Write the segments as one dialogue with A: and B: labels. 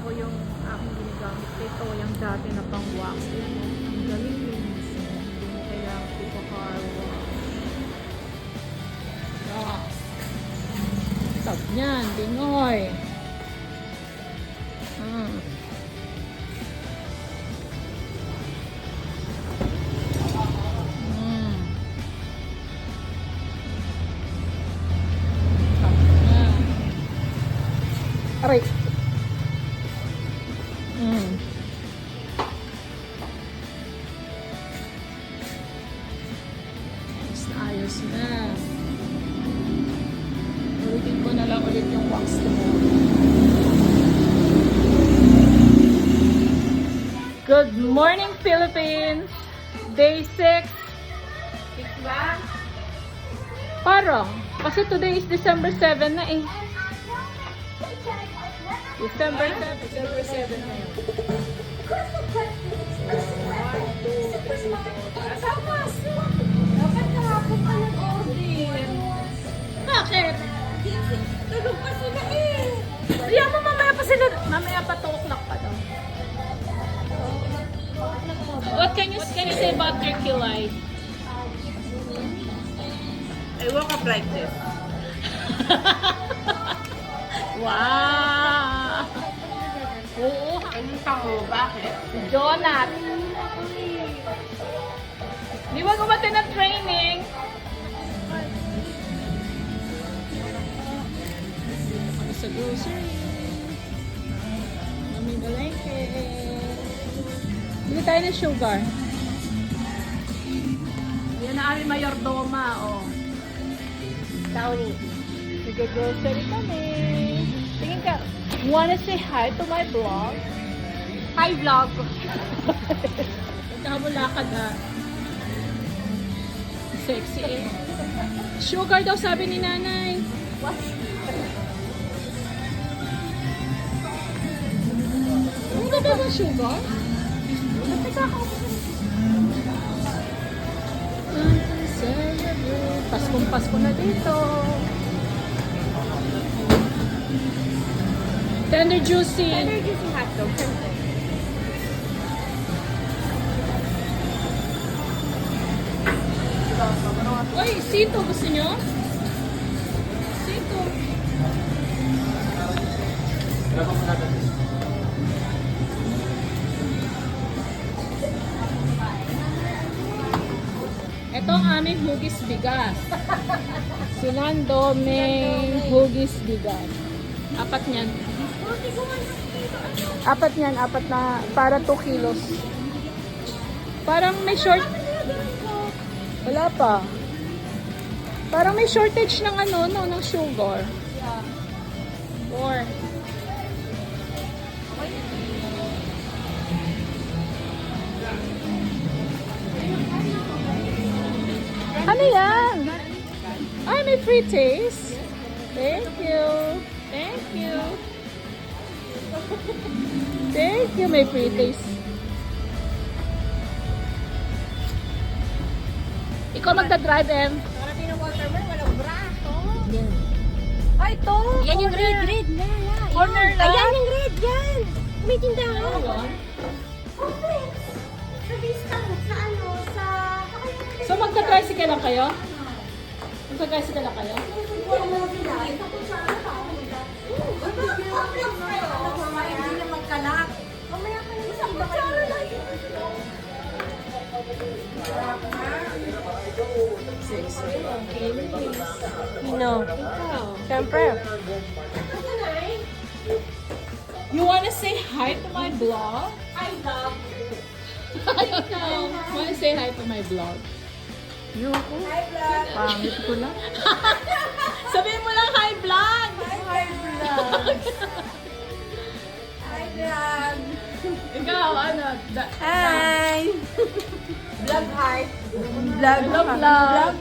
A: ko yung aking ginagamit. Ito, yung dati na pang wax. Ang galing linis. Hindi mo kailangan ipapar wax. Tab niyan, Binoy. Aray. Ayos na. Ulitin ko na lang ulit yung wax ko. Good morning, Philippines! Day 6. 6 ba? Parang. Kasi today is December 7 na eh. December 7 na yun.
B: Dapat kahapon ka nag-order.
A: Bakit?
B: Tulog pa sila eh.
A: Kaya mo mamaya pa sila. Mamaya pa 2 o'clock pa daw. What can you say about Turkey Light?
B: I woke up like this.
A: Wow! Oo.
B: Anong tango? Bakit?
A: Jonat. Di ba gumati ng training? Ano sa grocery? Mami dalengke. Bili tayo ng sugar. Yan na aming mayordoma, oh.
B: Tawni.
A: Nag-grocery kami. Tingin ka, wanna say hi to my vlog?
B: Hi vlog.
A: Nagkakamulakad ha. Sexy eh. Sugar daw sabi ni nanay.
B: What?
A: Ano ka ba ng sugar? Paskong Pasko na dito. Tender juicy.
B: Tender juicy hotdog. Siyempre.
A: Oy, sito gusto nyo? Sito. Ito ang aming hugis bigas. Si Nando may hugis bigas. Apat niyan. Apat na para 2 kilos. Parang may short. Wala pa. Parang may shortage ng ano, no, ng sugar. Or ano yan? Ay, may free taste. Thank you. Thank you. Thank you, may free taste. Ikaw magdadrive, Em.
B: Parating ng watermelon, walang braso.
A: Yan.
B: Ay, ito.
C: Yan yung red.
A: Corner lang.
C: Ayan yung red, yan. May tindahan.
B: Complex. Sa Vista, sa ano, sa...
A: So, magta-tricycle lang kayo? Magta-tricycle lang kayo?
B: Hindi na magkanak. Mamaya ka na sa kutsara na yun.
C: Sino? Siyempre.
A: You wanna say hi to my vlog?
B: I love
A: I don't know. Wanna say hi to my vlog? Yuko.
B: Hi vlog.
A: Pangit ko lang. Sabihin mo lang hi vlog!
B: Hi vlog. Hi vlog.
A: Ikaw, ano?
B: Hi. Vlog heart.
A: Vlog.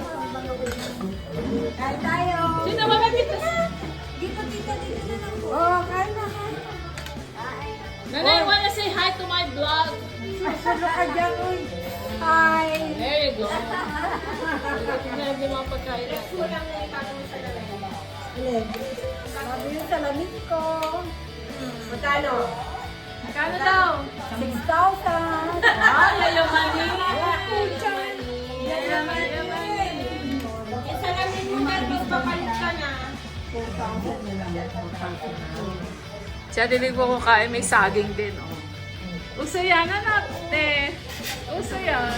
B: Kain tayo.
A: Sino ba may pizza?
B: Dito na lang po. Oh, kain na.
A: Nanay, wanna say hi to my vlog?
B: Masalo ka dyan, uy. Hi.
A: There you go. Tingnan yung mga pagkain natin.
B: Kulang na itanong sa lalay. Sabi yung salamit ko. Magkano?
A: Kano daw?
B: 6,000.
A: Ay, yayamanin. Yayamanin.
C: Isa lang din mo dahil magpapalit ka na.
B: 4,000 na lang. 4,000 na.
A: Siya dinig mo kung kain, may saging din. Oh. Uso yan, anak. Te. Uso yan.